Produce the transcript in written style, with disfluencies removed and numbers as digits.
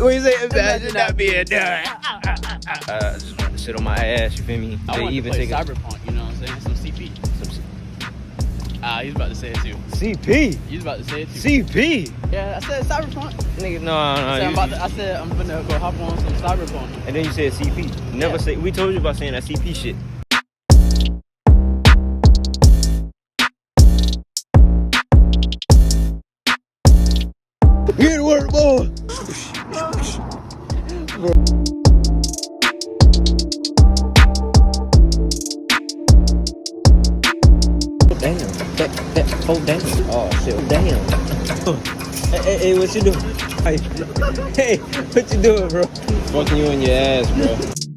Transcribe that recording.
What you say? Imagine not being done. Just want to sit on my ass, you feel me? I want to play Cyberpunk, you know what I'm saying? Some CP. He's about to say it too. CP? He's about to say it too. CP? Yeah, I said Cyberpunk. Nigga, no. I said I'm gonna go hop on some Cyberpunk. And then you said CP. Never say, we told you about saying that CP shit. Get to work, boy. Damn. Oh shit. Damn. Hey, what you doing? Hey, what you doing, bro? Fucking you in your ass, bro.